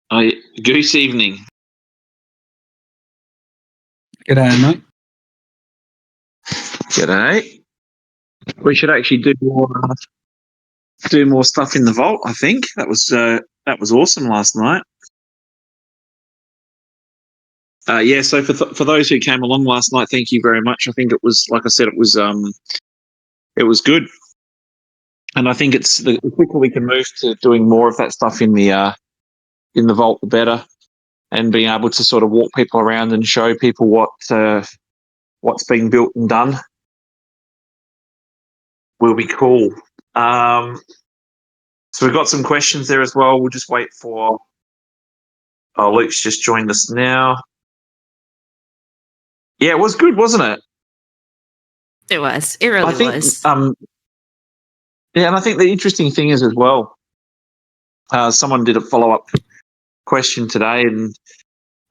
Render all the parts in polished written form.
Goose evening. G'day, mate. G'day. We should actually do more stuff in the vault. I think that was awesome last night. So for those who came along last night, thank you very much. I think it was, like I said, it was good, and I think it's the quicker we can move to doing more of that stuff in the vault, the better, and being able to sort of walk people around and show people what's being built and done will be cool. So we've got some questions there as well. We'll just wait for. Oh, Luke's just joined us now. Yeah, it was good, wasn't it? It was. It really was. Yeah, and I think the interesting thing is as well, someone did a follow-up question today and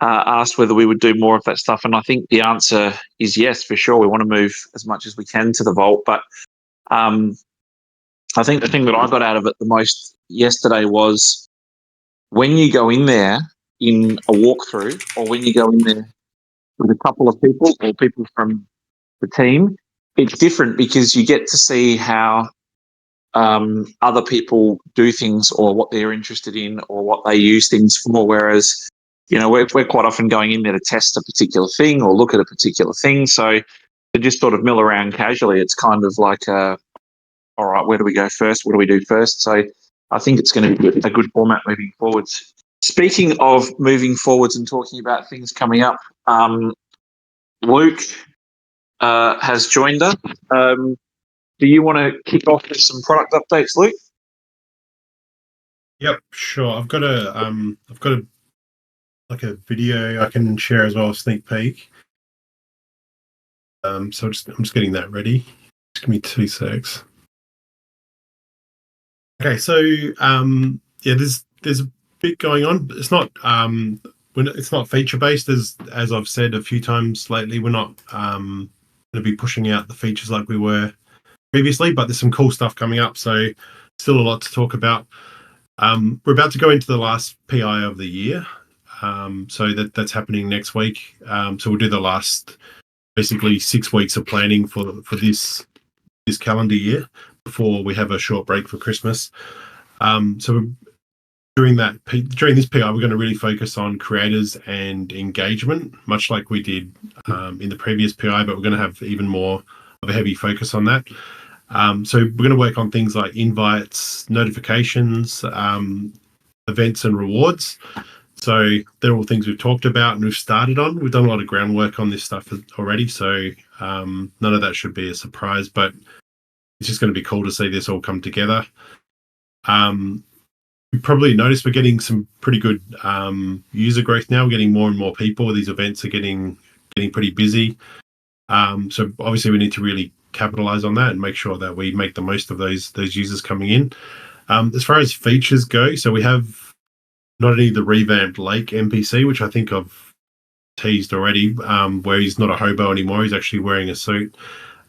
asked whether we would do more of that stuff. And I think the answer is yes, for sure. We want to move as much as we can to the vault. But I think the thing that I got out of it the most yesterday was when you go in there in a walkthrough, or when you go in there with a couple of people or people from the team, it's different because you get to see how other people do things or what they're interested in or what they use things for. Whereas, we're quite often going in there to test a particular thing or look at a particular thing. So to just sort of mill around casually, it's kind of like, all right, where do we go first? What do we do first? So I think it's going to be a good format moving forwards. Speaking of moving forwards and talking about things coming up, Luke has joined us. Do you want to kick off with some product updates, Luke? Yep, sure. I've got a video I can share as well, a sneak peek. So I'm just getting that ready. Just give me 2 secs. Okay, so there's a bit going on. It's not feature based, as I've said a few times lately. We're not going to be pushing out the features like we were previously, but there's some cool stuff coming up. So still a lot to talk about. We're about to go into the last PI of the year, so that's happening next week. So we'll do the last basically 6 weeks of planning for this calendar year before we have a short break for Christmas. So during this PI, we're going to really focus on creators and engagement, much like we did in the previous PI, but we're going to have even more of a heavy focus on that. So we're going to work on things like invites, notifications, events and rewards. So they're all things we've talked about and we've started on. We've done a lot of groundwork on this stuff already, so none of that should be a surprise, but it's just going to be cool to see this all come together. You probably noticed we're getting some pretty good user growth now. We're getting more and more people. These events are getting pretty busy. So obviously we need to really capitalize on that and make sure that we make the most of those users coming in. As far as features go, so we have not only the revamped Lake NPC, which I think I've teased already, where he's not a hobo anymore, he's actually wearing a suit.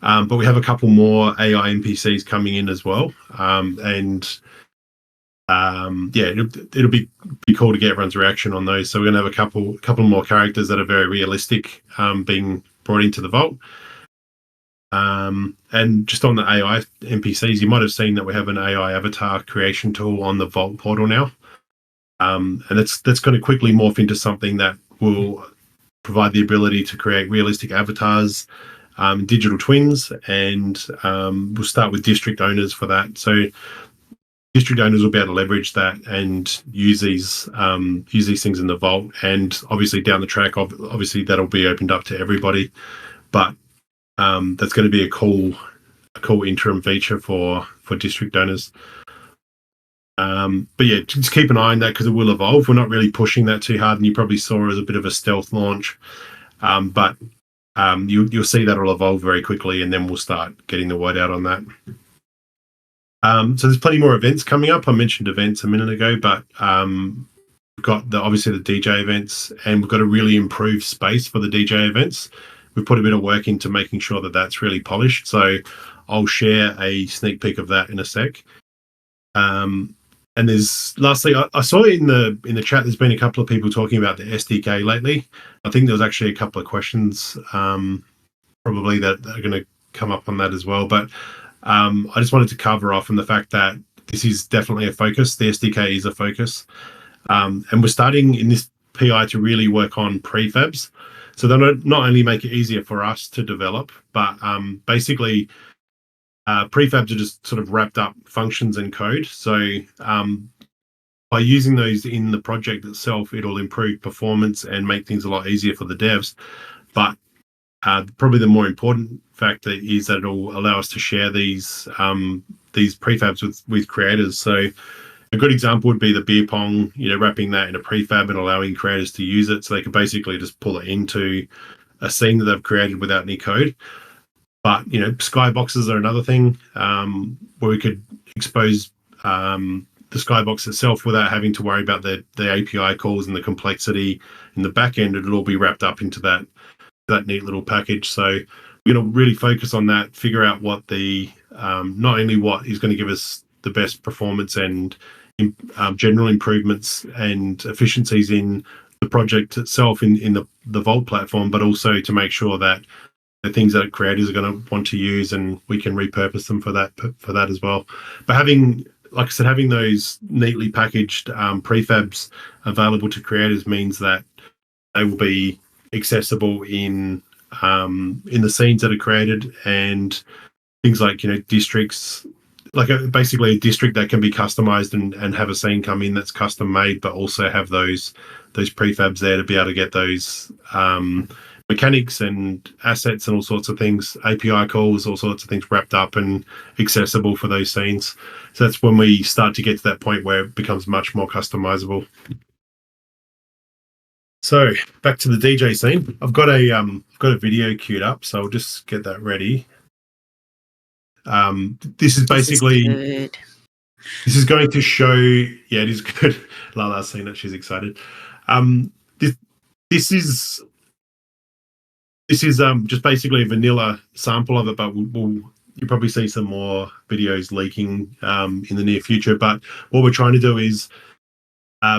But we have a couple more AI NPCs coming in as well. It'll be cool to get everyone's reaction on those. So we're going to have a couple more characters that are very realistic being brought into the vault. And just on the AI NPCs, you might have seen that we have an AI avatar creation tool on the Vault portal now. And that's going to quickly morph into something that will provide the ability to create realistic avatars, digital twins, and we'll start with district owners for that. So district owners will be able to leverage that and use these things in the vault. And obviously down the track, obviously that'll be opened up to everybody. But that's going to be a cool interim feature for district owners. But yeah, just keep an eye on that because it will evolve. We're not really pushing that too hard, and you probably saw it as a bit of a stealth launch. But you'll see that will evolve very quickly, and then we'll start getting the word out on that. So there's plenty more events coming up. I mentioned events a minute ago, but we've got obviously the DJ events, and we've got a really improved space for the DJ events. We've put a bit of work into making sure that that's really polished. So I'll share a sneak peek of that in a sec. And lastly, I saw in the chat there's been a couple of people talking about the SDK lately. I think there was actually a couple of questions probably that are going to come up on that as well. But I just wanted to cover off on the fact that this is definitely a focus. The SDK is a focus. And we're starting in this PI to really work on prefabs. So they'll not only make it easier for us to develop, but basically prefabs are just sort of wrapped up functions and code. So by using those in the project itself, it'll improve performance and make things a lot easier for the devs. But probably the more important factor is that it'll allow us to share these prefabs with creators. So a good example would be the beer pong, wrapping that in a prefab and allowing creators to use it, so they can basically just pull it into a scene that they've created without any code. But skyboxes are another thing where we could expose the skybox itself without having to worry about the API calls and the complexity in the back end. It'll all be wrapped up into that neat little package. So we're going to really focus on that, figure out what the not only what is going to give us the best performance and general improvements and efficiencies in the project itself in the Vault platform, but also to make sure that the things that creators are going to want to use and we can repurpose them for that as well. But having those neatly packaged prefabs available to creators means that they will be accessible in the scenes that are created, and things like districts, like basically a district that can be customized and have a scene come in that's custom made, but also have those prefabs there to be able to get those mechanics and assets and all sorts of things, API calls, all sorts of things wrapped up and accessible for those scenes. So that's when we start to get to that point where it becomes much more customizable. So back to the DJ scene. I've got a video queued up, so I'll just get that ready. This is basically this is going to show. Yeah, it is good. Lala's seen it; she's excited. This is just basically a vanilla sample of it, but you'll probably see some more videos leaking in the near future. But what we're trying to do is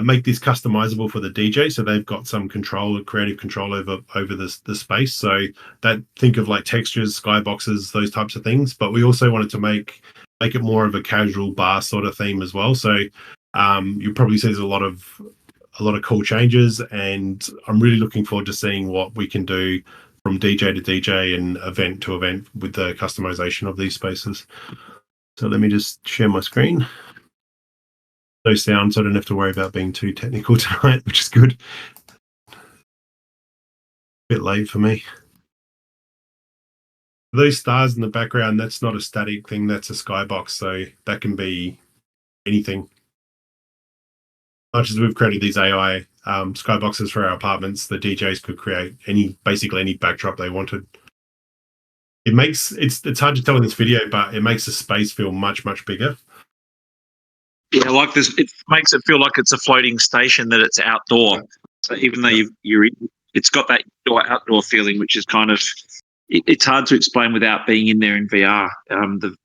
make this customizable for the DJ, so they've got some creative control over the space. So that, think of like textures, skyboxes, those types of things. But we also wanted to make it more of a casual bar sort of theme as well. So you'll probably see there's a lot of cool changes, and I'm really looking forward to seeing what we can do from DJ to DJ and event to event with the customization of these spaces. So let me just share my screen. No sound, so I don't have to worry about being too technical tonight, which is good. A bit late for me. Those stars in the background, that's not a static thing, that's a skybox, so that can be anything. Much as we've created these AI skyboxes for our apartments, the DJs could create basically any backdrop they wanted. It's hard to tell in this video, but it makes the space feel much, much bigger. Yeah, like this, it makes it feel like it's a floating station, that it's outdoor. So even though it's got that outdoor feeling, which is kind of, it's hard to explain without being in there in VR. The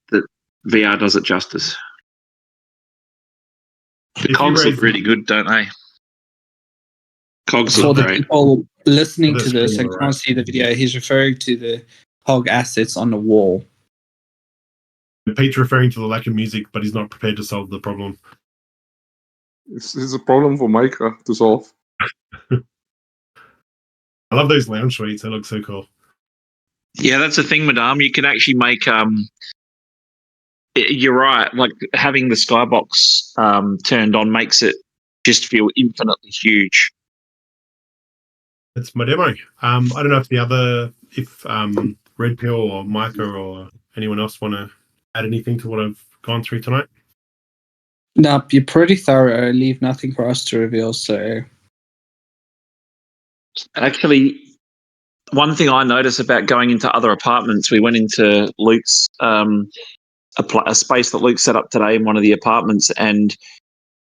VR does it justice. The cogs look really good, don't they? Cogs For look the great. people listening to this and right. can't see the video, he's referring to the cog assets on the wall. Pete's referring to the lack of music, but he's not prepared to solve the problem. It's a problem for Micah to solve. I love those lounge suites. They look so cool. Yeah, that's the thing, Madame. You can actually make. You're right. Like having the skybox turned on makes it just feel infinitely huge. That's my demo. I don't know if Red Pill or Micah or anyone else want to add anything to what I've gone through tonight. Nope, you're pretty thorough. Leave nothing for us to reveal. So, Actually, one thing I noticed about going into other apartments, we went into Luke's a space that Luke set up today in one of the apartments, and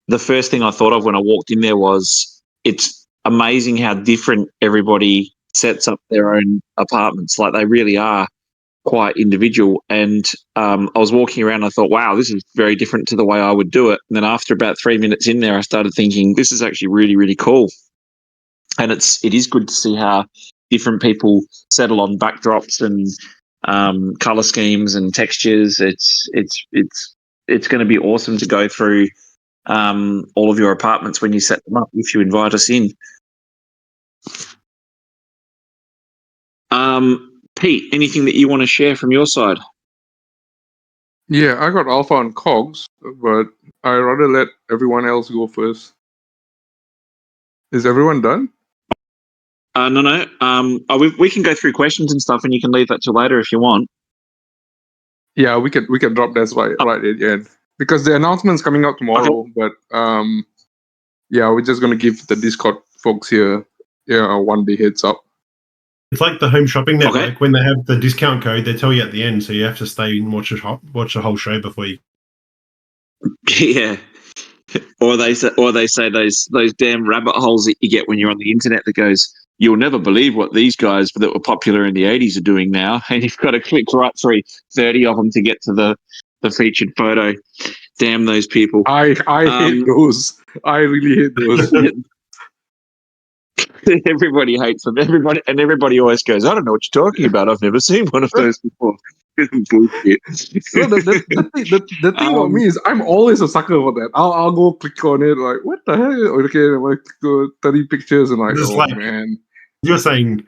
the first thing I thought of when I walked in there was, it's amazing how different everybody sets up their own apartments. Like they really are. quite individual. And I was walking around, I thought, wow, this is very different to the way I would do it. And then after about 3 minutes in there, I started thinking, this is actually really, really cool. And it is good to see how different people settle on backdrops and color schemes and textures. It's going to be awesome to go through all of your apartments when you set them up, if you invite us in. Pete, anything that you want to share from your side? Yeah, I got alpha on cogs, but I'd rather let everyone else go first. Is everyone done? No. We can go through questions and stuff, and you can leave that till later if you want. Yeah, we can drop that right at the end because the announcement's coming out tomorrow. Okay. But yeah, we're just gonna give the Discord folks here a 1 day heads up. It's like the Home Shopping Network. Okay. When they have the discount code, they tell you at the end, so you have to stay and watch the whole show before you. Yeah. Or they say those damn rabbit holes that you get when you're on the internet that goes, you'll never believe what these guys that were popular in the 80s are doing now, and you've got to click right through 30 of them to get to the featured photo. Damn those people! I hate those. I really hate those. Everybody hates them. Everybody always goes, I don't know what you're talking about. I've never seen one of those before. Bullshit. No, the thing about me is I'm always a sucker for that. I'll go click on it like, what the hell? Okay, I'm like, go 30 pictures and like, man. You're saying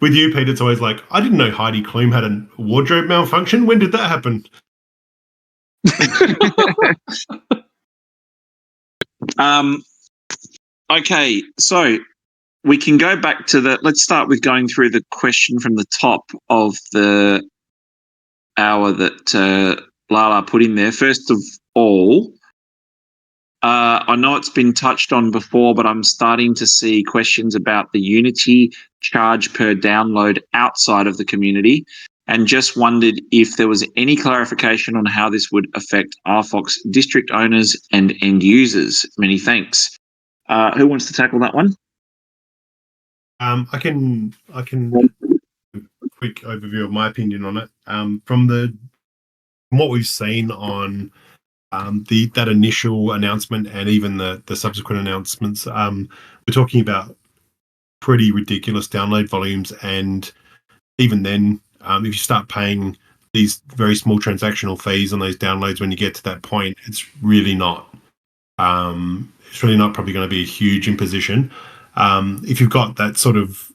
with you, Pete, it's always like, I didn't know Heidi Klum had a wardrobe malfunction. When did that happen? Okay, so we can go back to let's start with going through the question from the top of the hour that Lala put in there. First of all, I know it's been touched on before, but I'm starting to see questions about the Unity charge per download outside of the community, and just wondered if there was any clarification on how this would affect RFOX district owners and end users. Many thanks. Who wants to tackle that one? I can quick overview of my opinion on it. From what we've seen on that initial announcement and even the subsequent announcements, we're talking about pretty ridiculous download volumes, and even then, if you start paying these very small transactional fees on those downloads when you get to that point, it's really not probably going to be a huge imposition. If you've got that sort of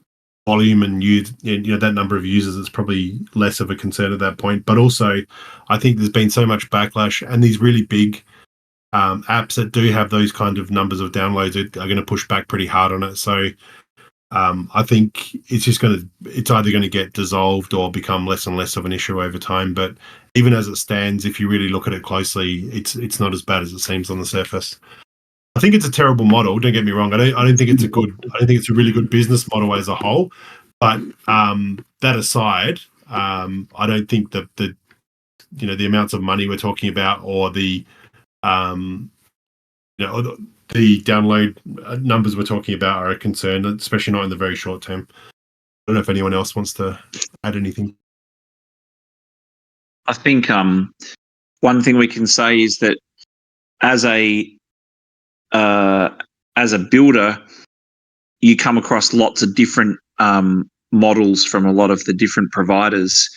volume and that number of users, it's probably less of a concern at that point. But also, I think there's been so much backlash, and these really big apps that do have those kind of numbers of downloads are going to push back pretty hard on it. So I think it's either going to get dissolved or become less and less of an issue over time. But even as it stands, if you really look at it closely, it's not as bad as it seems on the surface. I think it's a terrible model. Don't get me wrong. I don't think it's a really good business model as a whole. But that aside, I don't think that the amounts of money we're talking about or the the download numbers we're talking about are a concern, especially not in the very short term. I don't know if anyone else wants to add anything. I think one thing we can say is that as a builder, you come across lots of different models from a lot of the different providers,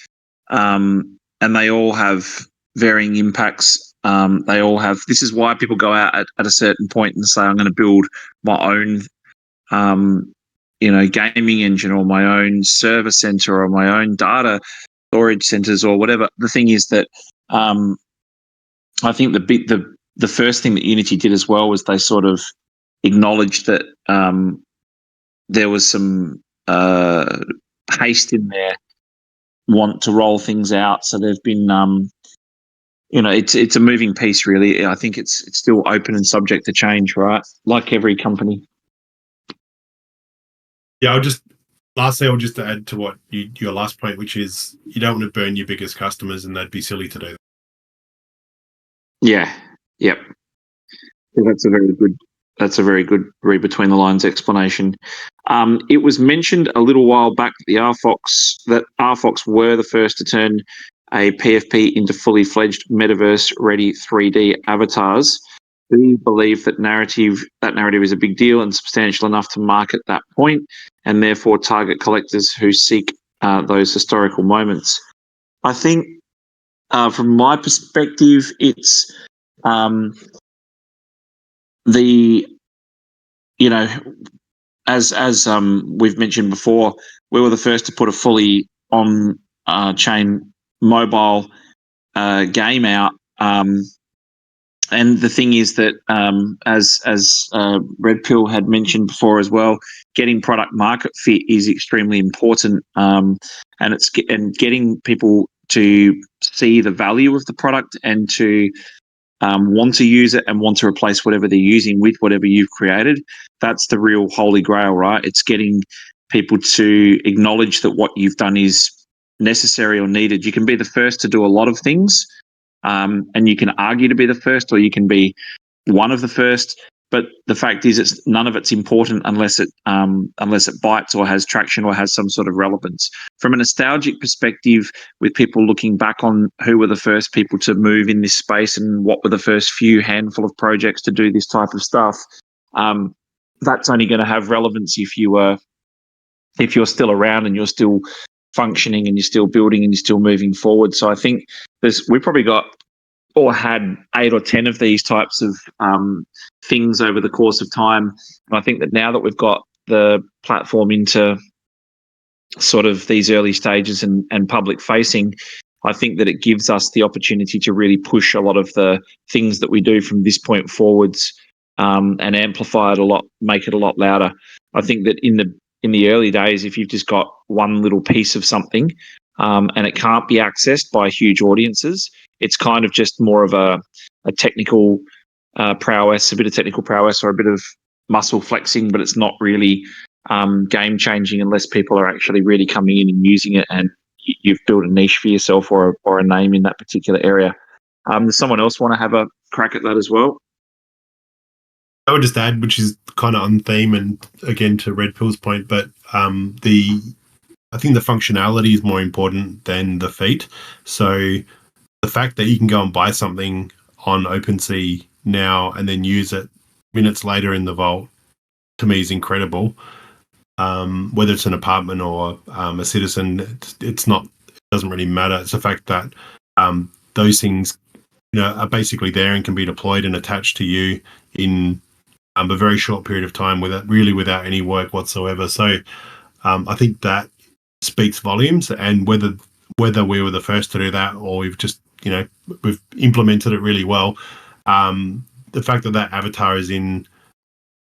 and they all have varying impacts. This is why people go out at a certain point and say, I'm going to build my own, gaming engine or my own server center or my own data storage centers or whatever. The thing is that I think the first thing that Unity did as well was they sort of acknowledged that there was some haste in their want to roll things out. So they've been, it's a moving piece, really. I think it's still open and subject to change, right? Like every company. Yeah, I'll just add to what your last point, which is you don't want to burn your biggest customers, and that'd be silly to do that. Yeah. Yep. So that's a very good that's a very good read between the lines explanation. It was mentioned a little while back that RFOX were the first to turn a PFP into fully fledged metaverse-ready 3D avatars. Do you believe that narrative is a big deal and substantial enough to market that point, and therefore target collectors who seek those historical moments? I think, from my perspective, it's as we've mentioned before, we were the first to put a fully on chain mobile game out. And the thing is that, as Red Pill had mentioned before as well, getting product market fit is extremely important, and getting people to see the value of the product and to want to use it and want to replace whatever they're using with whatever you've created. That's the real holy grail, right? It's getting people to acknowledge that what you've done is necessary or needed. You can be the first to do a lot of things, and you can argue to be the first, or you can be one of the first. But the fact is, none of it's important unless it bites or has traction or has some sort of relevance. From a nostalgic perspective, with people looking back on who were the first people to move in this space and what were the first few handful of projects to do this type of stuff, that's only going to have relevance if you're still around and you're still functioning and you're still building and you're still moving forward. So I think we probably got or had 8 or 10 of these types of things over the course of time. And I think that now that we've got the platform into sort of these early stages and public facing, I think that it gives us the opportunity to really push a lot of the things that we do from this point forwards, and amplify it a lot, make it a lot louder. I think that in the early days, if you've just got one little piece of something, and it can't be accessed by huge audiences, it's kind of just more of a technical prowess, a bit of technical prowess or a bit of muscle flexing, but it's not really game changing unless people are actually really coming in and using it and you've built a niche for yourself or a name in that particular area. Does someone else want to have a crack at that as well? I would just add, which is kind of on theme and again to Red Pill's point, but I think the functionality is more important than the feat. So the fact that you can go and buy something on OpenSea now and then use it minutes later in the vault, to me, is incredible. Whether it's an apartment or a citizen, it doesn't really matter. It's the fact that those things, are basically there and can be deployed and attached to you in a very short period of time without any work whatsoever. So I think that speaks volumes, and whether we were the first to do that or we've just we've implemented it really well, the fact that avatar is in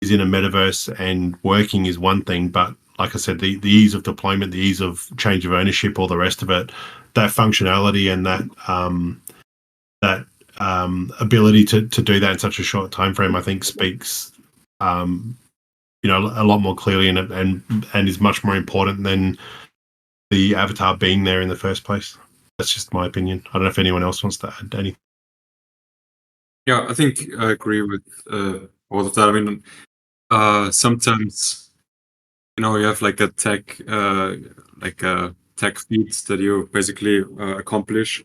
a metaverse and working is one thing, but like I said, the ease of deployment, the ease of change of ownership, all the rest of it, that functionality and that ability to do that in such a short time frame, I think speaks a lot more clearly and is much more important than the avatar being there in the first place. That's just my opinion. I don't know if anyone else wants to add anything. Yeah, I think I agree with all of that. I mean, sometimes you have like a tech feat that you basically accomplish,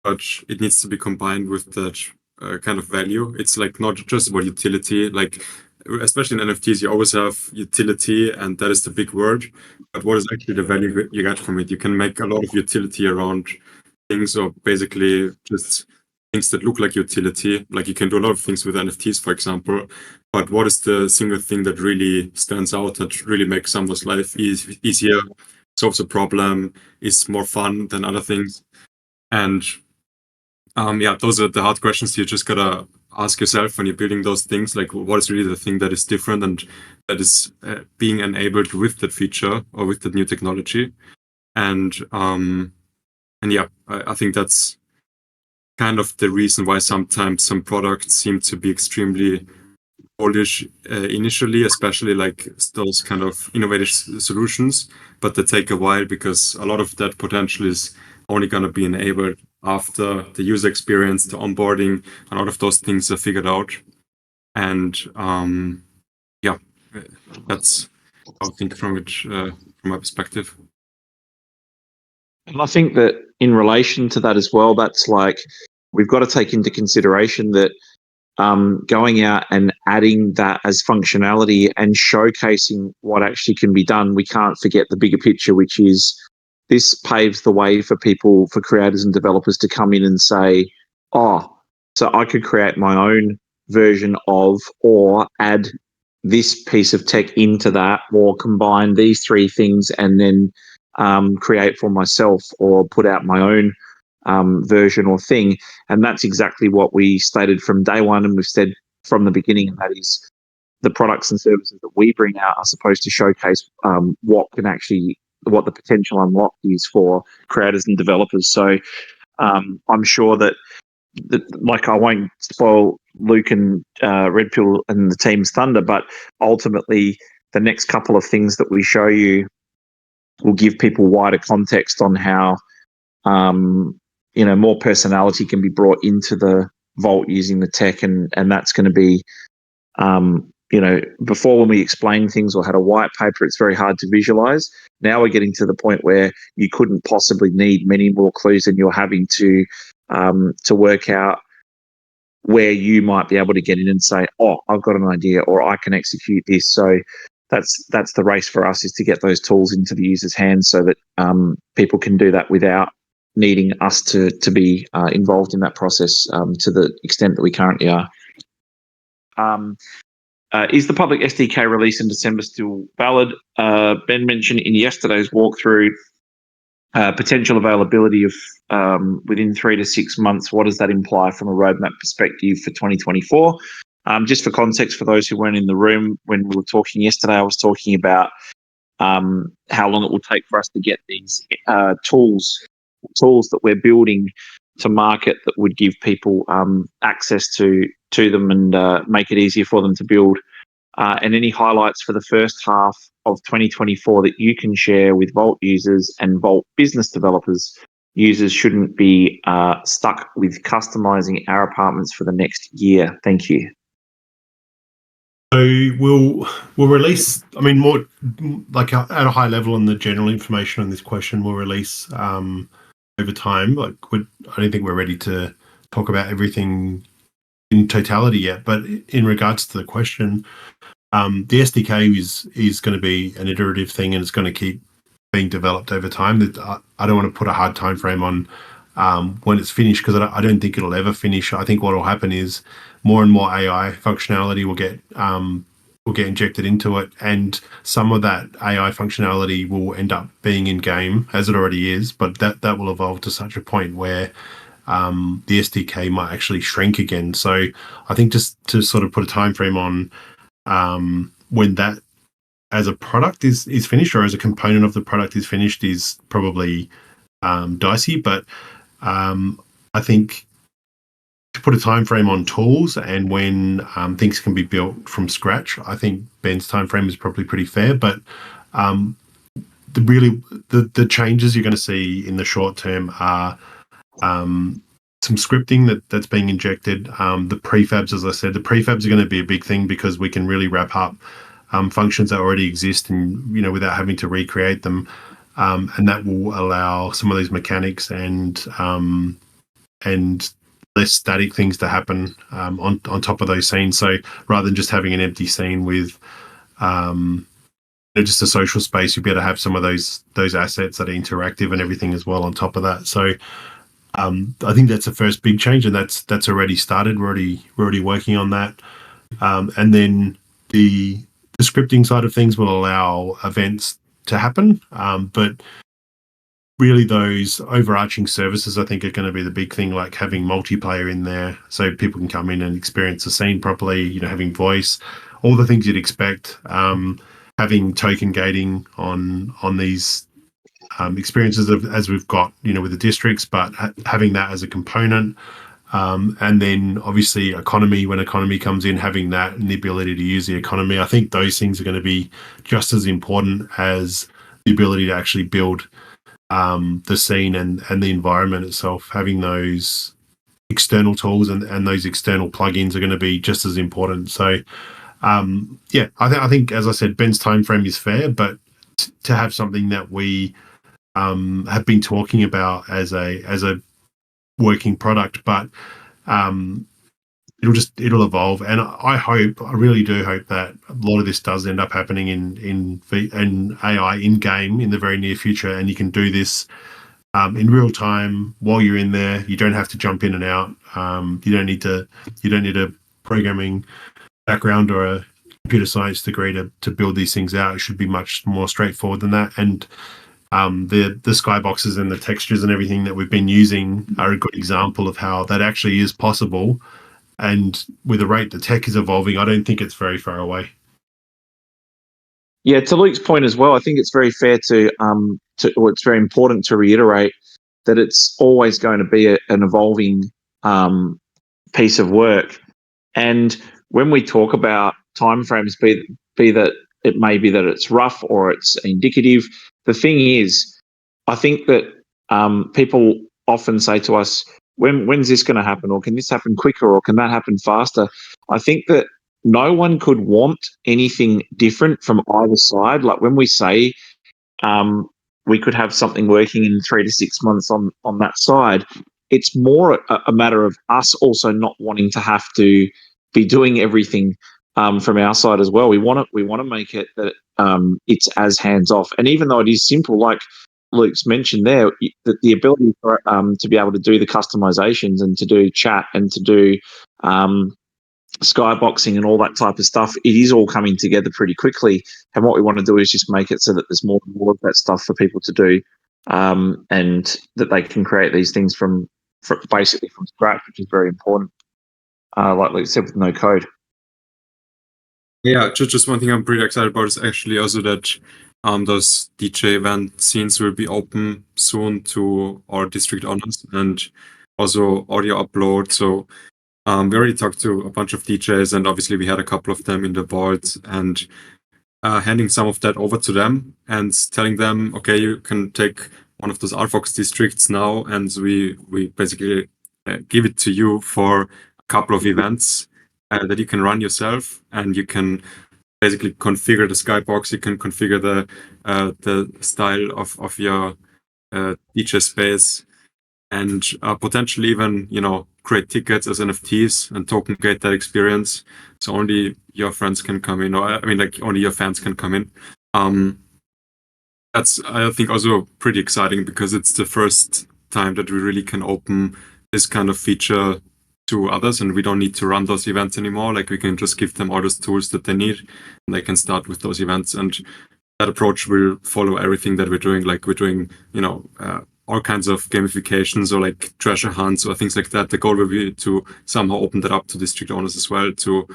but it needs to be combined with that kind of value. It's like not just about utility, like especially in NFTs, you always have utility, and that is the big word. But what is actually the value you get from it? You can make a lot of utility around things, or basically just things that look like utility. Like you can do a lot of things with NFTs, for example. But what is the single thing that really stands out, that really makes someone's life easier, solves a problem, is more fun than other things? And those are the hard questions you just gotta ask yourself when you're building those things. Like, what is really the thing that is different and that is being enabled with that feature or with that new technology? And I think that's kind of the reason why sometimes some products seem to be extremely bullish initially, especially like those kind of innovative solutions, but they take a while because a lot of that potential is only going to be enabled after the user experience, the onboarding, a lot of those things are figured out. And That's how I think from it, from my perspective. And I think that in relation to that as well, that's like we've got to take into consideration that going out and adding that as functionality and showcasing what actually can be done, we can't forget the bigger picture, which is this paves the way for people, for creators and developers to come in and say, oh, so I could create my own version of, or add this piece of tech into that, or combine these three things and then create for myself or put out my own version or thing. And that's exactly what we stated from day one, and we've said from the beginning, and that is the products and services that we bring out are supposed to showcase what the potential unlock is for creators and developers. So I'm sure that like I won't spoil Luke and Red Pill and the team's thunder, but ultimately the next couple of things that we show you will give people wider context on how more personality can be brought into the vault using the tech, and that's going to be before, when we explain things or had a white paper, it's very hard to visualize. Now we're getting to the point where you couldn't possibly need many more clues than you're having to work out where you might be able to get in and say, oh, I've got an idea, or I can execute this. So that's the race for us, is to get those tools into the user's hands so that people can do that without needing us to be involved in that process to the extent that we currently are. Is the public SDK release in December still valid? Ben mentioned in yesterday's walkthrough potential availability of within 3 to 6 months. What does that imply from a roadmap perspective for 2024? Just for context, for those who weren't in the room when we were talking yesterday, I was talking about how long it will take for us to get these tools that we're building to market that would give people access to them and make it easier for them to build. And any highlights for the first half of 2024 that you can share with Vault users and Vault business developers. Users shouldn't be stuck with customizing our apartments for the next year. Thank you. So we'll release, I mean, more like at a high level on the general information on this question, we'll release over time. Like I don't think we're ready to talk about everything in totality yet, but in regards to the question, the SDK is going to be an iterative thing, and it's going to keep being developed over time. I don't want to put a hard time frame on when it's finished, because I don't think it'll ever finish. I think what will happen is more and more AI functionality will get injected into it, and some of that AI functionality will end up being in game, as it already is, but that will evolve to such a point where the SDK might actually shrink again. So I think just to sort of put a time frame on when that as a product is finished, or as a component of the product is finished, is probably dicey. But I think to put a time frame on tools and when things can be built from scratch, I think Ben's time frame is probably pretty fair. But the changes you're going to see in the short term are some scripting that's being injected. The prefabs, as I said, the prefabs are going to be a big thing, because we can really wrap up functions that already exist, and without having to recreate them, and that will allow some of these mechanics and less static things to happen on top of those scenes. So rather than just having an empty scene with just a social space, you'll be able to have some of those assets that are interactive and everything as well on top of that. So I think that's the first big change, and that's already started. We're already working on that, and then the scripting side of things will allow events to happen, but really those overarching services, I think, are going to be the big thing, like having multiplayer in there so people can come in and experience the scene properly, having voice, all the things you'd expect, having token gating on these experiences as we've got, with the districts, but having that as a component. And then obviously economy, when economy comes in, having that and the ability to use the economy. I think those things are going to be just as important as the ability to actually build the scene and the environment itself. Having those external tools and those external plugins are going to be just as important. So I think as I said, Ben's time frame is fair, but to have something that we have been talking about as a working product, but it'll evolve, and I really do hope that a lot of this does end up happening in AI in game in the very near future, and you can do this in real time while you're in there. You don't have to jump in and out. You don't need a programming background or a computer science degree to build these things out. It should be much more straightforward than that. And the skyboxes and the textures and everything that we've been using are a good example of how that actually is possible. And with the rate the tech is evolving, I don't think it's very far away. Yeah, to Luke's point as well, I think it's very fair or it's very important to reiterate that it's always going to be an evolving piece of work. And when we talk about timeframes, be that it may be that it's rough or it's indicative, the thing is, I think that people often say to us, when's this going to happen? Or can this happen quicker? Or can that happen faster? I think that no one could want anything different from either side. Like when we say we could have something working in 3 to 6 months on that side, it's more a matter of us also not wanting to have to be doing everything from our side as well. We want to make it that it's as hands off, and even though it is simple, like Luke's mentioned there, the ability for to be able to do the customizations and to do chat and to do skyboxing and all that type of stuff, it is all coming together pretty quickly. And what we want to do is just make it so that there's more and more of that stuff for people to do, and that they can create these things from basically from scratch, which is very important. Like Luke said, with no code. Yeah, just one thing I'm pretty excited about is actually also that those DJ event scenes will be open soon to our district owners and also audio upload. So we already talked to a bunch of DJs, and obviously we had a couple of them in the vault, and handing some of that over to them and telling them, okay, you can take one of those RFOX districts now, and we basically give it to you for a couple of events that you can run yourself, and you can basically configure the skybox. You can configure the style of your DJ space, and potentially even create tickets as NFTs and token gate that experience. So only your friends can come in, or I mean, like only your fans can come in. That's, I think, also pretty exciting because it's the first time that we really can open this kind of feature to others, and we don't need to run those events anymore. Like we can just give them all those tools that they need, and they can start with those events. And that approach will follow everything that we're doing. Like we're doing, all kinds of gamifications or like treasure hunts or things like that. The goal will be to somehow open that up to district owners as well, to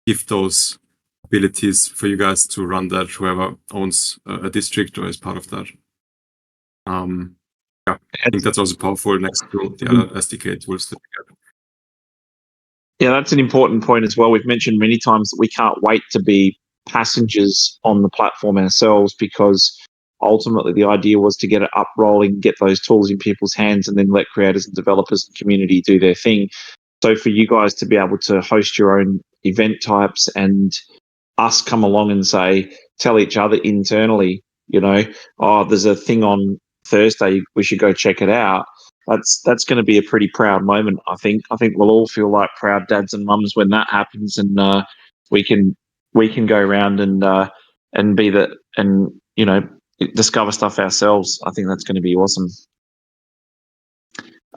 give those abilities for you guys to run that, whoever owns a district or is part of that. I think that's also powerful next to the other SDK tools that we get. Yeah, that's an important point as well. We've mentioned many times that we can't wait to be passengers on the platform ourselves, because ultimately the idea was to get it up rolling, get those tools in people's hands, and then let creators and developers and community do their thing. So for you guys to be able to host your own event types and us come along and tell each other internally, oh, there's a thing on Thursday, we should go check it out. That's going to be a pretty proud moment. I think we'll all feel like proud dads and mums when that happens, and we can go around and be that, and discover stuff ourselves. I think that's going to be awesome.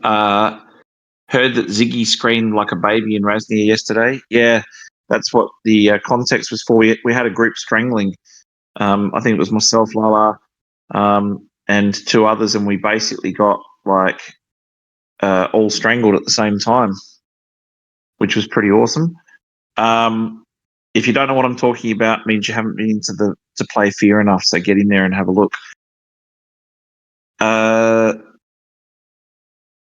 Heard that Ziggy screamed like a baby in Rasnia yesterday. Yeah, that's what the context was for. We had a group strangling. I think it was myself, Lala, and 2 others, and we basically got all strangled at the same time, which was pretty awesome. If you don't know what I'm talking about, it means you haven't been into to play Fear enough, so get in there and have a look.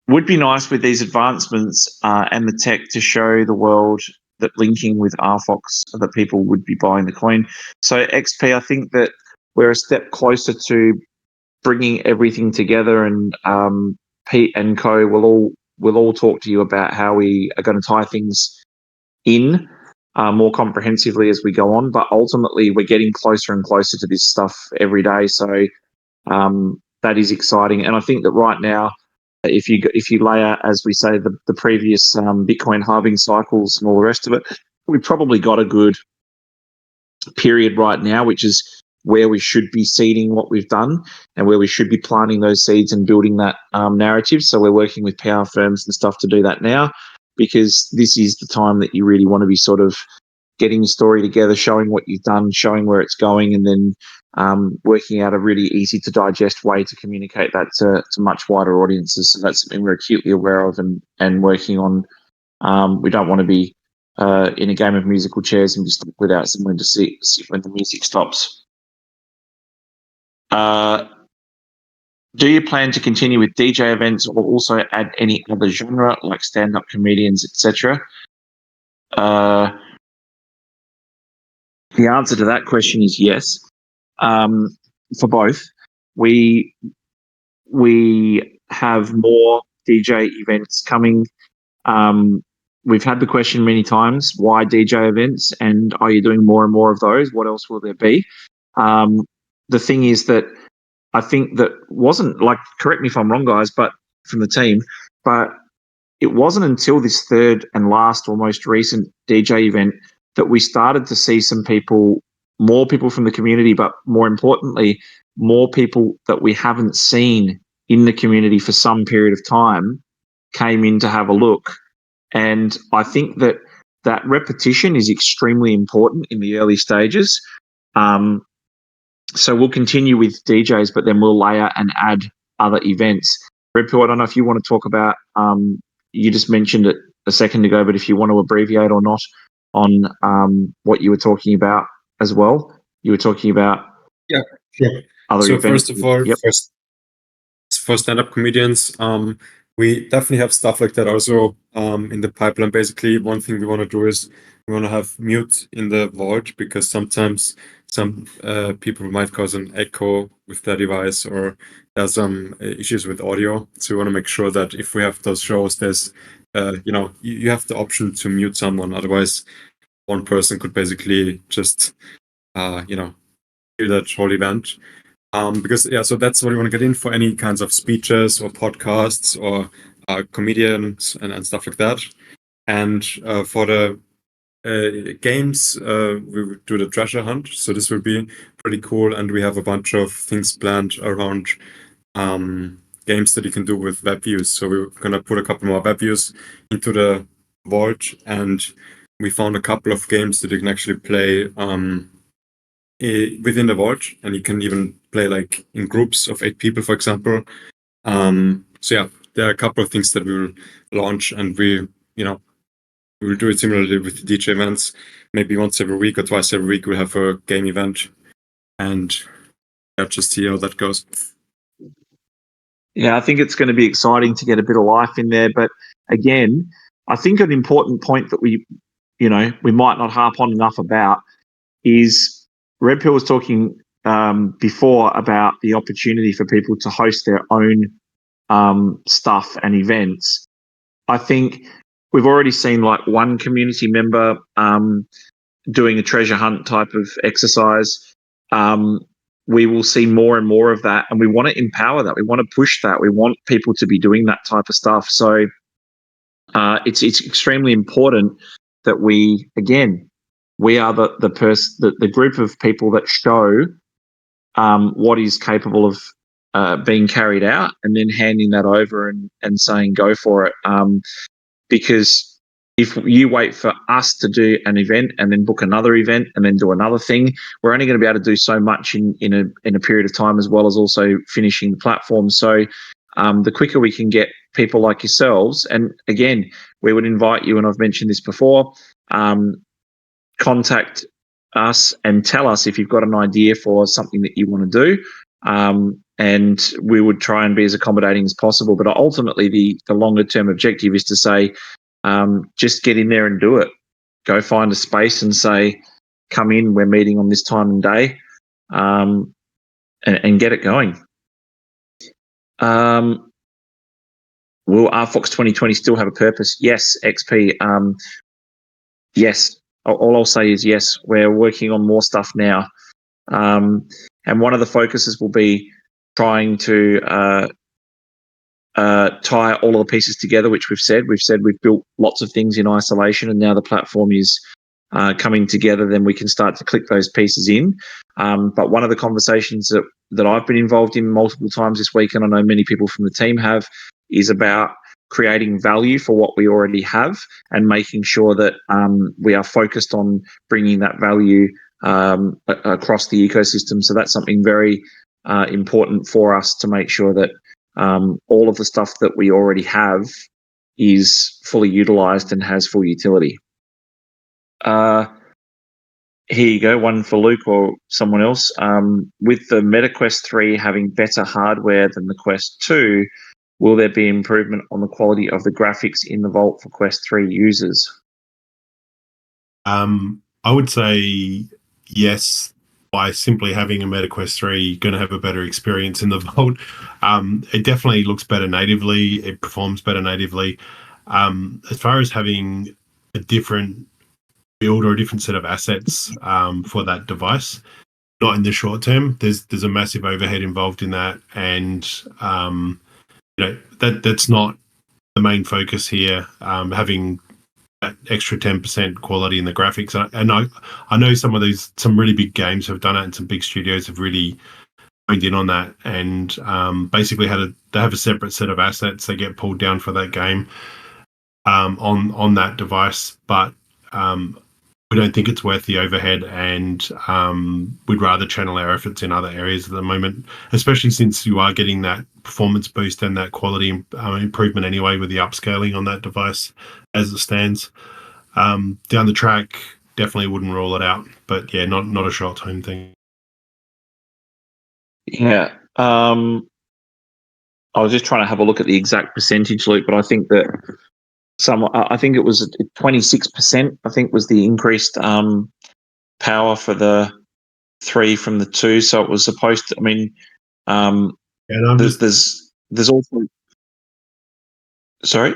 Would be nice with these advancements and the tech to show the world that linking with RFOX, that people would be buying the coin. So XP, I think that we're a step closer to bringing everything together, and Pete and Co will all talk to you about how we are going to tie things in. more comprehensively as we go on. But ultimately, we're getting closer and closer to this stuff every day. So that is exciting. And I think that right now, if you layer, as we say, the previous Bitcoin halving cycles and all the rest of it, we've probably got a good period right now, which is where we should be seeding what we've done and where we should be planting those seeds and building that narrative. So we're working with power firms and stuff to do that now, because this is the time that you really want to be sort of getting your story together, showing what you've done, showing where it's going, and then working out a really easy to digest way to communicate that to much wider audiences. So that's something we're acutely aware of and working on. We don't want to be in a game of musical chairs and be stuck without someone to sit when the music stops. Do you plan to continue with DJ events or also add any other genre like stand-up comedians, etc.? The answer to that question is yes. For both, we have more DJ events coming. We've had the question many times, why DJ events, and are you doing more and more of those? What else will there be? The thing is that I think that wasn't, like, correct me if I'm wrong, guys, but from the team, but it wasn't until this third and last or most recent DJ event that we started to see more people from the community, but more importantly, more people that we haven't seen in the community for some period of time came in to have a look. And I think that repetition is extremely important in the early stages. So we'll continue with DJs, but then we'll layer and add other events. Red Pill, I don't know if you want to talk about, you just mentioned it a second ago, but if you want to abbreviate or not on what you were talking about as well. You were talking about other So events. first of all, for stand-up comedians, we definitely have stuff like that also in the pipeline. Basically, one thing we want to do is we want to have mute in the vault, because sometimes some people might cause an echo with their device, or there's some issues with audio. So we want to make sure that if we have those shows, there's you have the option to mute someone. Otherwise, one person could basically just do that whole event. So that's what we want to get in for any kinds of speeches or podcasts or comedians and stuff like that. And for the games, we will do the treasure hunt. So this will be pretty cool. And we have a bunch of things planned around games that you can do with web views. So we're going to put a couple more web views into the vault. And we found a couple of games that you can actually play within the vault, and you can even play like in groups of 8 people, for example. There are a couple of things that we will launch, and we will do it similarly with DJ events. Maybe once every week or twice every week we'll have a game event, and just see how that goes. Yeah, I think it's going to be exciting to get a bit of life in there. But again, I think an important point that we might not harp on enough about is Red Pill was talking before about the opportunity for people to host their own stuff and events. I think we've already seen like one community member doing a treasure hunt type of exercise. We will see more and more of that, and we want to empower that. We want to push that. We want people to be doing that type of stuff. So it's extremely important that we are the group of people that show what is capable of being carried out, and then handing that over and saying go for it. Because if you wait for us to do an event and then book another event and then do another thing, we're only going to be able to do so much in a period of time, as well as also finishing the platform. So the quicker we can get people like yourselves, and again, we would invite you, and I've mentioned this before, contact us and tell us if you've got an idea for something that you want to do, and we would try and be as accommodating as possible. But ultimately, the longer term objective is to say, just get in there and do it. Go find a space and say, come in, we're meeting on this time and day, and get it going. Will RFOX 2020 still have a purpose? Yes, XP. Yes, all I'll say is yes, we're working on more stuff now. And one of the focuses will be trying to tie all of the pieces together, which we've said. We've built lots of things in isolation, and now the platform is coming together. Then we can start to click those pieces in. But one of the conversations that I've been involved in multiple times this week, and I know many people from the team have, is about creating value for what we already have and making sure that we are focused on bringing that value across the ecosystem. So that's something very important for us to make sure that all of the stuff that we already have is fully utilized and has full utility. Here you go, one for Luke or someone else. With the MetaQuest 3 having better hardware than the Quest 2, will there be improvement on the quality of the graphics in the Vault for Quest 3 users? I would say yes. By simply having a MetaQuest 3, you're going to have a better experience in the Vault. It definitely looks better natively. It performs better natively. As far as having a different build or a different set of assets for that device, not in the short term. There's a massive overhead involved in that, and that's not the main focus here. Having that extra 10% quality in the graphics, and I know some really big games have done it, and some big studios have really honed in on that, and basically they have a separate set of assets that get pulled down for that game on that device, but we don't think it's worth the overhead, and we'd rather channel our efforts in other areas at the moment, especially since you are getting that performance boost and that quality improvement anyway with the upscaling on that device as it stands. Down the track, definitely wouldn't rule it out, but yeah, not a short-term thing. Yeah. I was just trying to have a look at the exact percentage, Luke, but I think that I think it was 26%, I think, was the increased power for the 3 from the 2. So it was supposed to, I mean, there's also, sorry?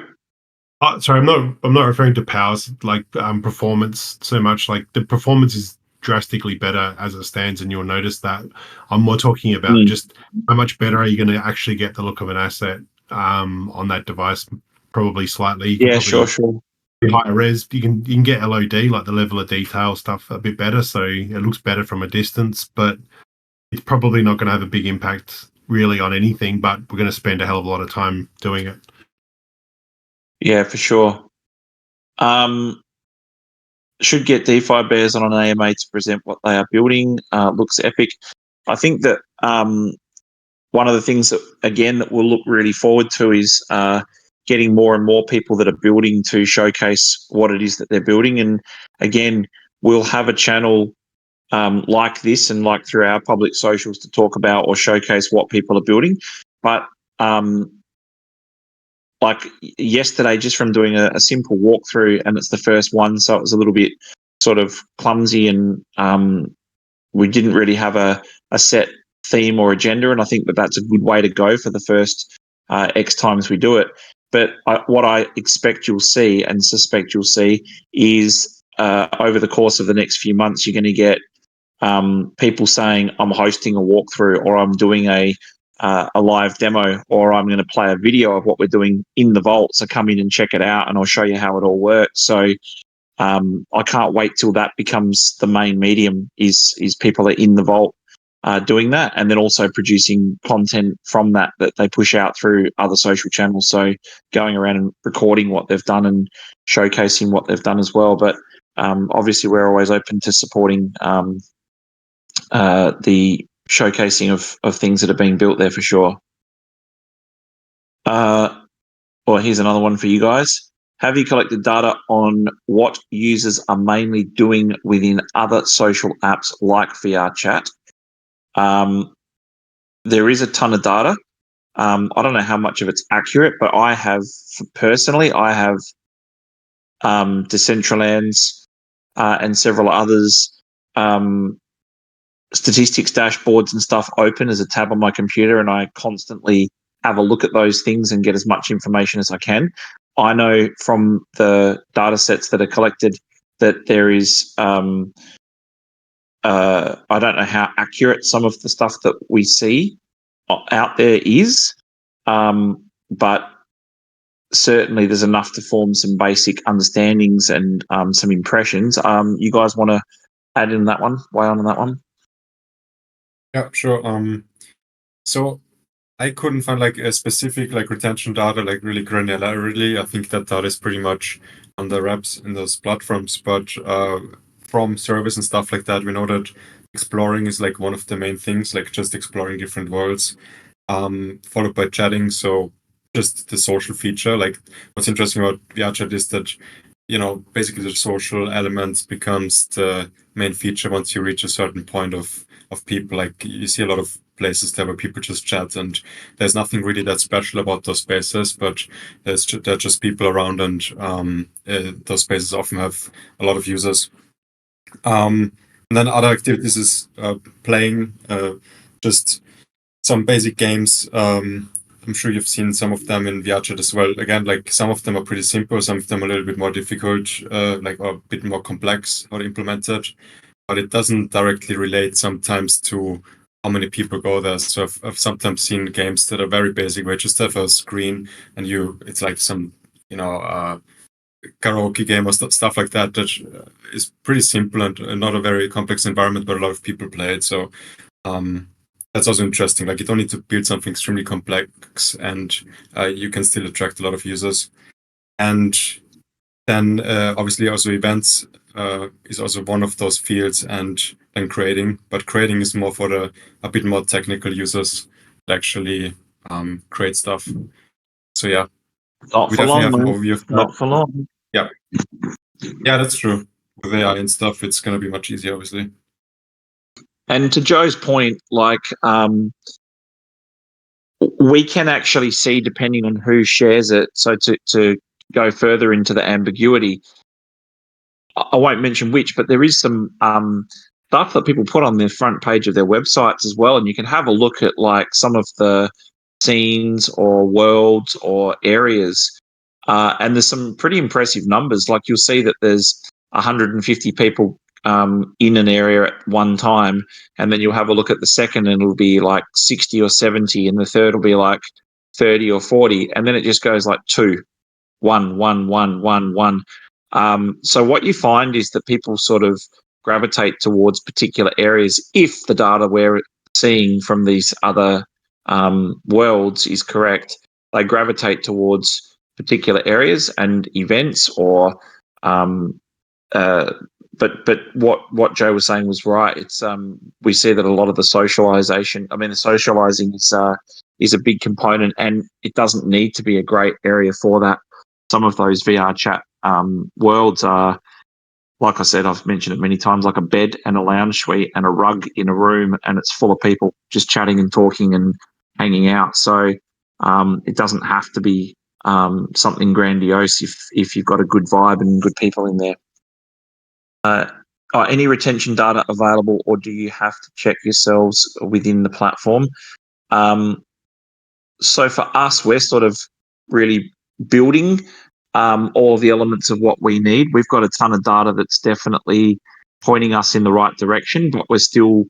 Sorry, I'm not referring to powers like performance so much. Like the performance is drastically better as it stands, and you'll notice that. I'm more talking about just how much better are you going to actually get the look of an asset on that device. Probably slightly. Yeah, sure. Higher res, you can get LOD, like the level of detail stuff, a bit better, so it looks better from a distance. But it's probably not going to have a big impact really on anything. But we're going to spend a hell of a lot of time doing it. Yeah, for sure. Should get DeFi Bears on an AMA to present what they are building. Looks epic. I think that one of the things that, again, that we'll look really forward to is getting more and more people that are building to showcase what it is that they're building. And again, we'll have a channel like this and like through our public socials to talk about or showcase what people are building. But like yesterday, just from doing a simple walkthrough, and it's the first one, so it was a little bit sort of clumsy, and we didn't really have a set theme or agenda. And I think that that's a good way to go for the first X times we do it. But what I expect you'll see and suspect you'll see is over the course of the next few months, you're going to get people saying, I'm hosting a walkthrough, or I'm doing a live demo, or I'm going to play a video of what we're doing in the Vault. So come in and check it out, and I'll show you how it all works. So I can't wait till that becomes the main medium, is people are in the Vault doing that, and then also producing content from that they push out through other social channels. So going around and recording what they've done and showcasing what they've done as well. But obviously we're always open to supporting the showcasing of things that are being built there for sure. Well, here's another one for you guys. Have you collected data on what users are mainly doing within other social apps like VR chat? There is a ton of data. I don't know how much of it's accurate, but I have Decentraland's and several others statistics dashboards and stuff open as a tab on my computer, and I constantly have a look at those things and get as much information as I can. I know from the data sets that are collected that there is. I don't know how accurate some of the stuff that we see out there is, but certainly there's enough to form some basic understandings and some impressions. You guys want to add in that one? Weigh on that one? Yeah, sure. So I couldn't find like a specific like retention data, like really granularly. I think that data is pretty much under wraps in those platforms, but from surveys and stuff like that, we know that exploring is like one of the main things, like just exploring different worlds, followed by chatting. So just the social feature. Like what's interesting about VRChat is that, you know, basically the social element becomes the main feature once you reach a certain point of people. Like you see a lot of places there where people just chat, and there's nothing really that special about those spaces, but there are just people around, and those spaces often have a lot of users. And then other activities is playing just some basic games. I'm sure you've seen some of them in VRChat as well. Again, like some of them are pretty simple, some of them are a little bit more difficult, like or a bit more complex or implemented, but it doesn't directly relate sometimes to how many people go there. So I've sometimes seen games that are very basic, where you just have a screen and it's like some, you know, karaoke game or stuff like that is pretty simple and not a very complex environment, but a lot of people play it. So that's also interesting. Like you don't need to build something extremely complex, and you can still attract a lot of users. And then obviously also events is also one of those fields, and then creating. But creating is more for a bit more technical users that actually create stuff. So yeah, Not we for definitely long, have an man. overview of that. Not for long. Yeah, that's true. With AI and stuff, it's going to be much easier, obviously. And to Joe's point, like we can actually see, depending on who shares it. So to go further into the ambiguity, I won't mention which, but there is some stuff that people put on the front page of their websites as well, and you can have a look at like some of the scenes or worlds or areas, and there's some pretty impressive numbers. Like you'll see that there's 150 people in an area at one time, and then you'll have a look at the second and it'll be like 60 or 70, and the third will be like 30 or 40, and then it just goes like 2, 1, 1, 1, 1, 1. So what you find is that people sort of gravitate towards particular areas if the data we're seeing from these other worlds is correct. They gravitate towards particular areas and events, or but what Joe was saying was right. It's we see that a lot of the socialization. I mean, the socializing is a big component, and it doesn't need to be a great area for that. Some of those VR chat worlds are, like I said, I've mentioned it many times, like a bed and a lounge suite and a rug in a room, and it's full of people just chatting and talking and hanging out. So it doesn't have to be something grandiose if you've got a good vibe and good people in there. Are any retention data available, or do you have to check yourselves within the platform? So for us, we're sort of really building all of the elements of what we need. We've got a ton of data that's definitely pointing us in the right direction, but we're still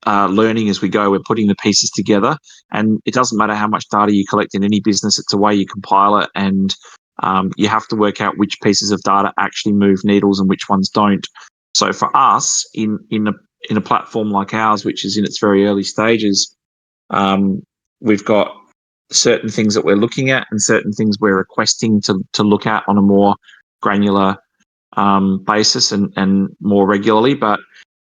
learning as we go. We're putting the pieces together, and it doesn't matter how much data you collect in any business. It's the way you compile it, and you have to work out which pieces of data actually move needles and which ones don't. So for us, in a platform like ours, which is in its very early stages, we've got certain things that we're looking at and certain things we're requesting to look at on a more granular basis and more regularly. But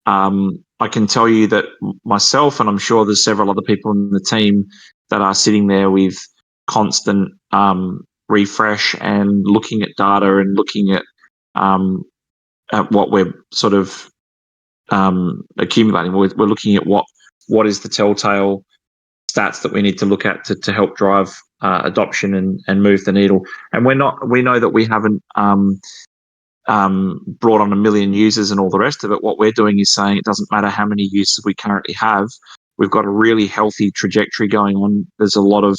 I can tell you that myself, and I'm sure there's several other people in the team that are sitting there with constant refresh and looking at data and looking at what we're sort of accumulating. We're looking at what is the telltale stats that we need to look at to help drive adoption and move the needle. And we know that we haven't brought on 1 million users and all the rest of it. What we're doing is saying it doesn't matter how many users we currently have. We've got a really healthy trajectory going on. There's a lot of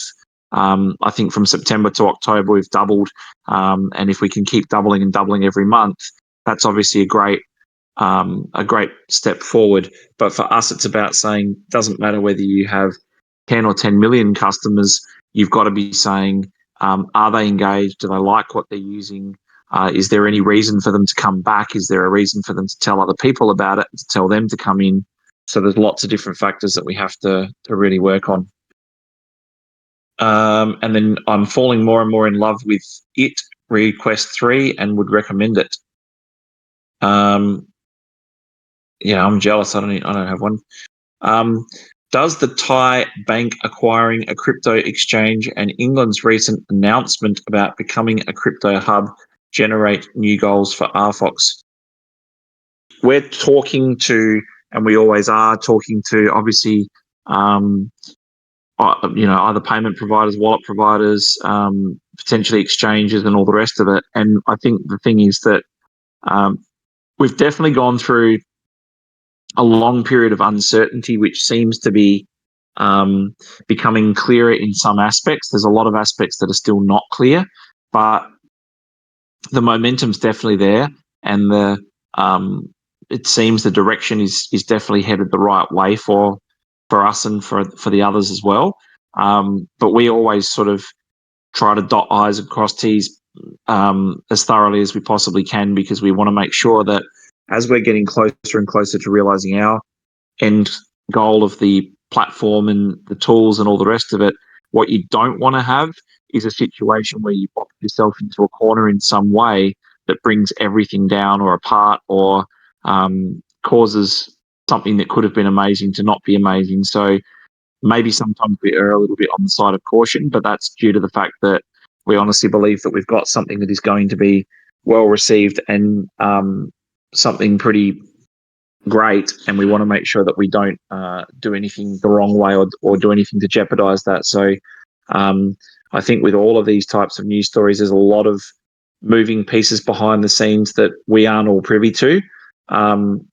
I think from September to October we've doubled, and if we can keep doubling and doubling every month, that's obviously a great step forward. But for us, it's about saying, doesn't matter whether you have 10 or 10 million customers, you've got to be saying, are they engaged? Do they like what they're using? Is there any reason for them to come back? Is there a reason for them to tell other people about it, to tell them to come in? So there's lots of different factors that we have to really work on. And then I'm falling more and more in love with it, Request 3, and would recommend it. Yeah, I'm jealous. I don't have one. Does the Thai bank acquiring a crypto exchange and England's recent announcement about becoming a crypto hub generate new goals for RFOX? We're talking to, and we always are talking to, obviously, either payment providers, wallet providers, potentially exchanges, and all the rest of it. And I think the thing is that we've definitely gone through a long period of uncertainty, which seems to be becoming clearer in some aspects. There's a lot of aspects that are still not clear, but the momentum's definitely there, and it seems the direction is definitely headed the right way for us and for the others as well. But we always sort of try to dot I's and cross T's as thoroughly as we possibly can, because we want to make sure that as we're getting closer and closer to realizing our end goal of the platform and the tools and all the rest of it, what you don't want to have is a situation where you box yourself into a corner in some way that brings everything down or apart, or causes something that could have been amazing to not be amazing. So maybe sometimes we err a little bit on the side of caution, but that's due to the fact that we honestly believe that we've got something that is going to be well received and something pretty great, and we want to make sure that we don't do anything the wrong way or do anything to jeopardize that. So I think with all of these types of news stories, there's a lot of moving pieces behind the scenes that we aren't all privy to,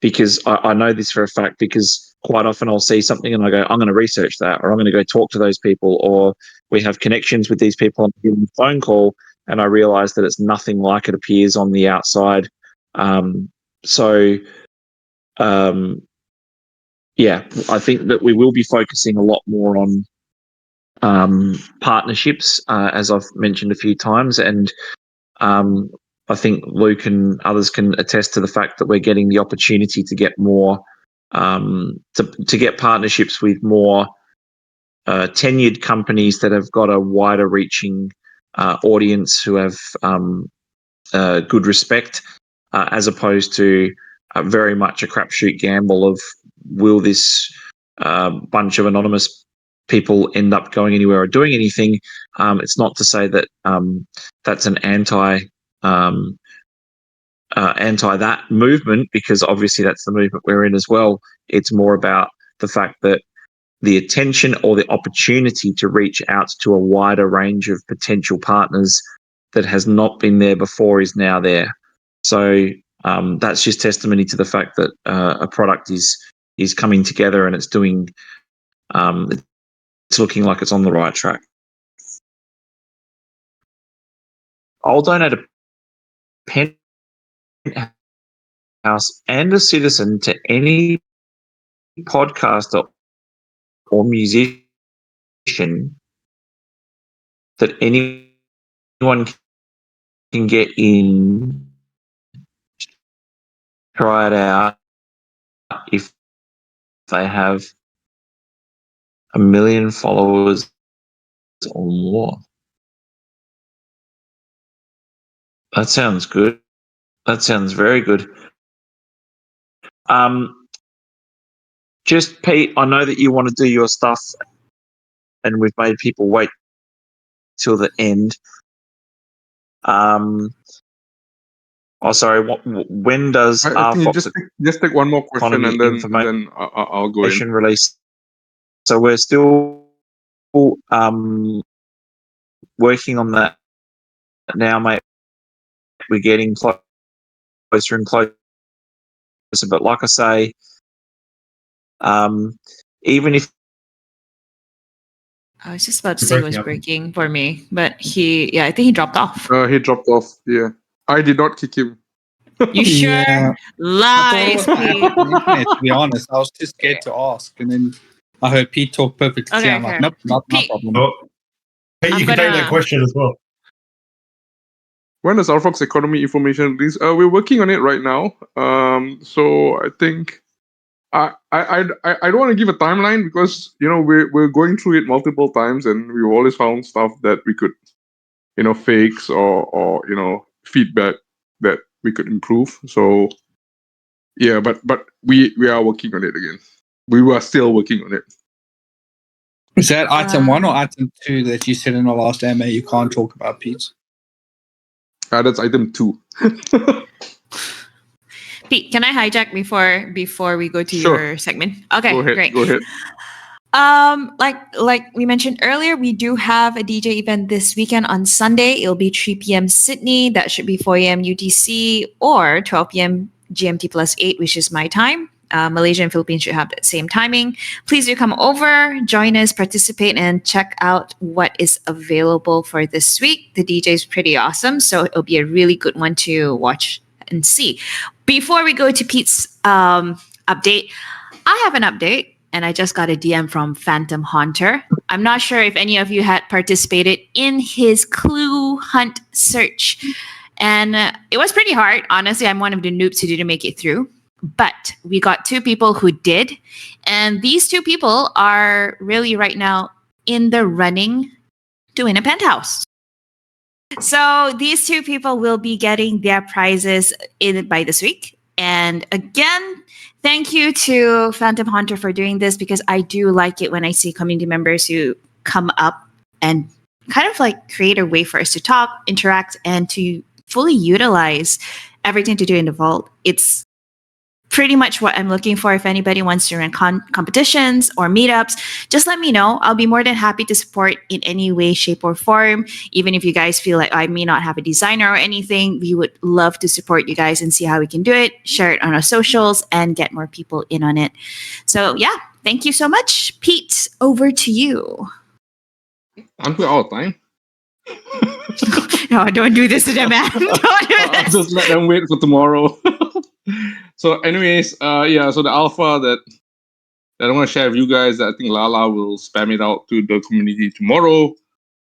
because I know this for a fact, because quite often I'll see something and I go, I'm going to research that, or I'm going to go talk to those people, or we have connections with these people on a phone call, and I realize that it's nothing like it appears on the outside. Yeah, I think that we will be focusing a lot more on partnerships, as I've mentioned a few times, and I think Luke and others can attest to the fact that we're getting the opportunity to get more, to get partnerships with more tenured companies that have got a wider reaching audience, who have good respect, as opposed to very much a crapshoot gamble of, will this bunch of anonymous people end up going anywhere or doing anything? It's not to say that that's an anti that movement, because obviously that's the movement we're in as well. It's more about the fact that the attention or the opportunity to reach out to a wider range of potential partners that has not been there before is now there. So that's just testimony to the fact that a product is coming together, and it's doing, it's looking like it's on the right track. I'll donate a penthouse and a CitiXen to any podcaster or musician that anyone can get in, try it out, if they have 1 million followers or more. That sounds good. That sounds very good. Just Pete, I know that you want to do your stuff, and we've made people wait till the end. Oh, sorry. When does RFOX just take one more question, and then I'll go in. Release? So we're still working on that now, mate. We're getting closer and closer, but like I say, even if I was just about to You're say it was breaking up. breaking for me, but I think he dropped off. He dropped off. Yeah, I did not kick him. You sure? Yeah. I thought it Lies, was my Pete. African internet, to be honest. I was too scared to ask. And then I heard Pete talk perfectly clear. Okay, I'm like, okay. nope, not my Pete. problem. Oh, hey, I'm you can take that gonna- question as well. When does RFOX Economy information release? We're working on it right now. So I think I don't want to give a timeline because we're going through it multiple times and we've always found stuff that we could fakes or feedback that we could improve. So yeah, but we are working on it again. We were still working on it. Is that item 1 or item 2 that you said in the last AMA you can't talk about, Pete? That's item 2. Pete, can I hijack before we go to Sure. your segment? Okay, Go ahead. great. Go ahead. Like we mentioned earlier, we do have a DJ event this weekend on Sunday. It'll be 3 p.m. Sydney. That should be 4 a.m. UTC or 12 p.m. GMT plus 8, which is my time. Malaysia and Philippines should have that same timing. Please do come over, join us, participate, and check out what is available for this week. The DJ is pretty awesome, so it'll be a really good one to watch and see. Before we go to Pete's update, I have an update, and I just got a DM from Phantom Haunter. I'm not sure if any of you had participated in his clue hunt search. And it was pretty hard. Honestly, I'm one of the noobs who didn't make it through. But we got 2 people who did. And these 2 people are really right now in the running to win a penthouse. So these 2 people will be getting their prizes by this week. And again, thank you to Phantom Hunter for doing this because I do like it when I see community members who come up and kind of like create a way for us to talk, interact, and to fully utilize everything to do in the vault. It's pretty much what I'm looking for. If anybody wants to run competitions or meetups, just let me know. I'll be more than happy to support in any way, shape, or form. Even if you guys feel like I may not have a designer or anything, we would love to support you guys and see how we can do it, share it on our socials, and get more people in on it. So yeah, thank you so much. Pete, over to you. Aren't we out of time? No, don't do this to them, man. Don't do I'll this. just let them wait for tomorrow. So anyways, so the alpha that I want to share with you guys that I think Lala will spam it out to the community tomorrow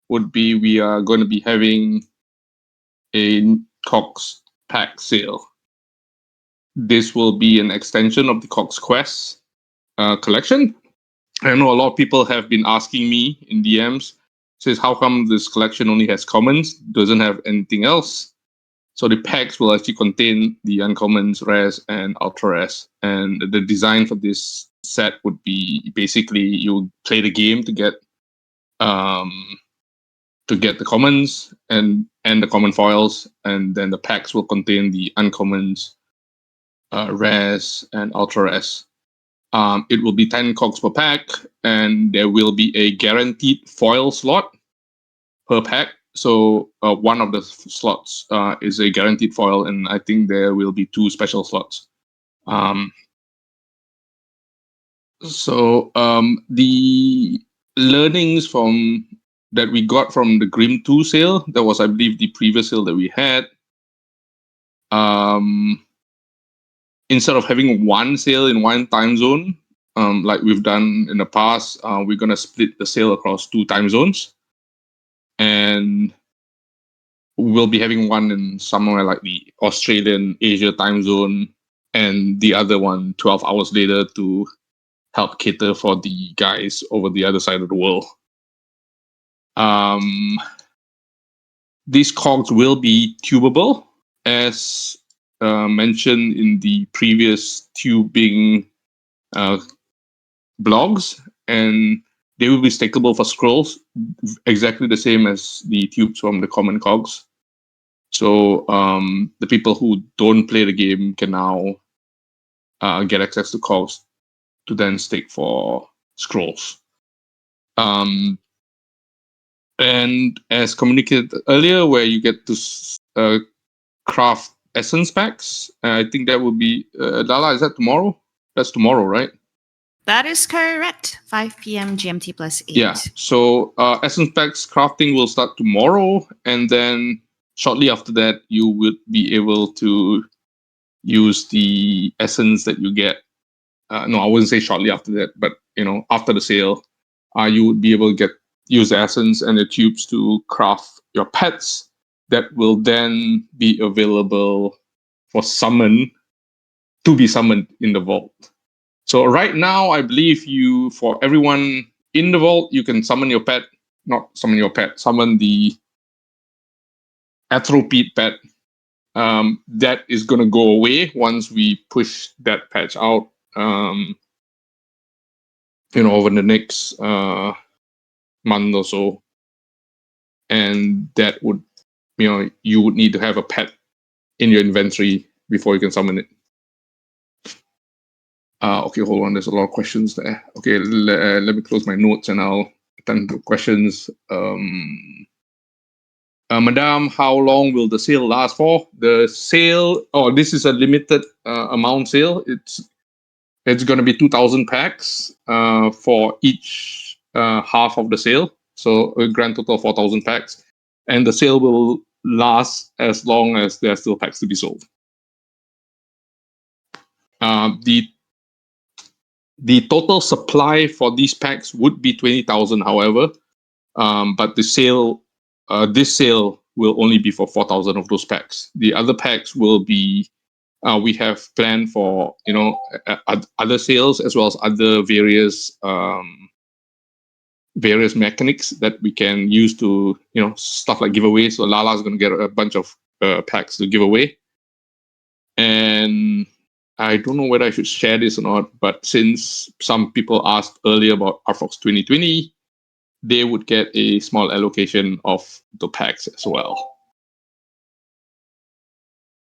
would be we are going to be having a Cox pack sale. This will be an extension of the Cox Quest collection. I know a lot of people have been asking me in DMs, says how come this collection only has commons, doesn't have anything else? So the packs will actually contain the uncommons, rares, and ultra rares. And the design for this set would be basically you play the game to get the commons and the common foils, and then the packs will contain the uncommons, rares, and ultra rares. It will be 10 cogs per pack, and there will be a guaranteed foil slot per pack. So one of the slots is a guaranteed foil, and I think there will be 2 special slots. The learnings that we got from the Grim 2 sale, that was, I believe, the previous sale that we had. Instead of having one sale in one time zone, like we've done in the past, we're going to split the sale across 2 time zones. And we'll be having one in somewhere like the Australian Asia time zone, and the other one 12 hours later to help cater for the guys over the other side of the world. These cogs will be tubable, as mentioned in the previous tubing blogs, and they will be stackable for scrolls, exactly the same as the tubes from the common cogs. So the people who don't play the game can now get access to cogs to then stake for scrolls. And as communicated earlier, where you get to craft essence packs, I think that will be Lala. Is that tomorrow? That's tomorrow, right? That is correct. 5 p.m. GMT plus 8. Yeah. So essence packs crafting will start tomorrow, and then shortly after that, you will be able to use the essence that you get. No, I wouldn't say shortly after that, but after the sale, you would be able to use the essence and the tubes to craft your pets that will then be available for to be summoned in the vault. So right now, I believe for everyone in the vault, you can summon your pet, not summon your pet, summon the Atropede pet. That is going to go away once we push that patch out, over the next month or so. And that would, you would need to have a pet in your inventory before you can summon it. Okay, hold on. There's a lot of questions there. Okay, let me close my notes and I'll attend to questions. Madam, how long will the sale last for? The sale, this is a limited amount sale. It's going to be 2,000 packs for each half of the sale. So a grand total of 4,000 packs. And the sale will last as long as there are still packs to be sold. The total supply for these packs would be 20,000, however, but this sale will only be for 4,000 of those packs. The other packs will be, we have planned for other sales as well as other various mechanics that we can use to stuff like giveaways. So Lala is going to get a bunch of packs to give away, and I don't know whether I should share this or not, but since some people asked earlier about RFOX 2020, they would get a small allocation of the packs as well.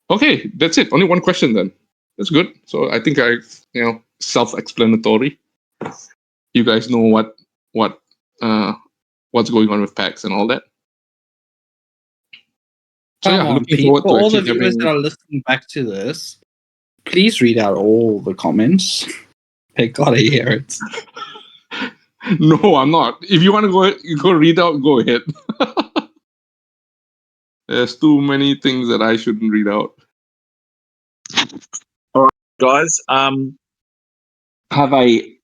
Okay, that's it. Only one question then. That's good. So I think self-explanatory. You guys know what's going on with packs and all that. So Come on, looking people. forward to All the actually viewers that are listening back to this, please read out all the comments. They gotta hear it. No, I'm not. If you want to go read out, go ahead. There's too many things that I shouldn't read out. All right, guys. Have a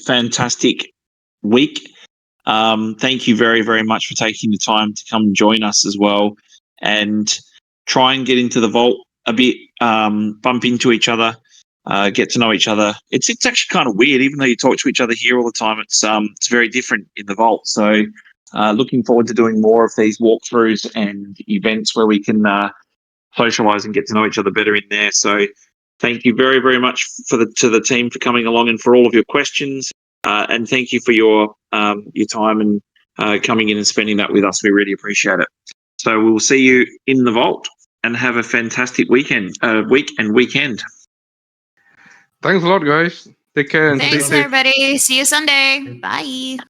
fantastic week. Thank you very, very much for taking the time to come join us as well, and try and get into the vault a bit, bump into each other, get to know each other. It's actually kind of weird, even though you talk to each other here all the time. It's very different in the vault. So looking forward to doing more of these walkthroughs and events where we can socialize and get to know each other better in there. So thank you very, very much to the team for coming along and for all of your questions. And thank you for your time and coming in and spending that with us. We really appreciate it. So we'll see you in the vault, and have a fantastic week and weekend. Thanks a lot, guys. Take care and stay Thanks, safe. everybody. See you Sunday. Bye.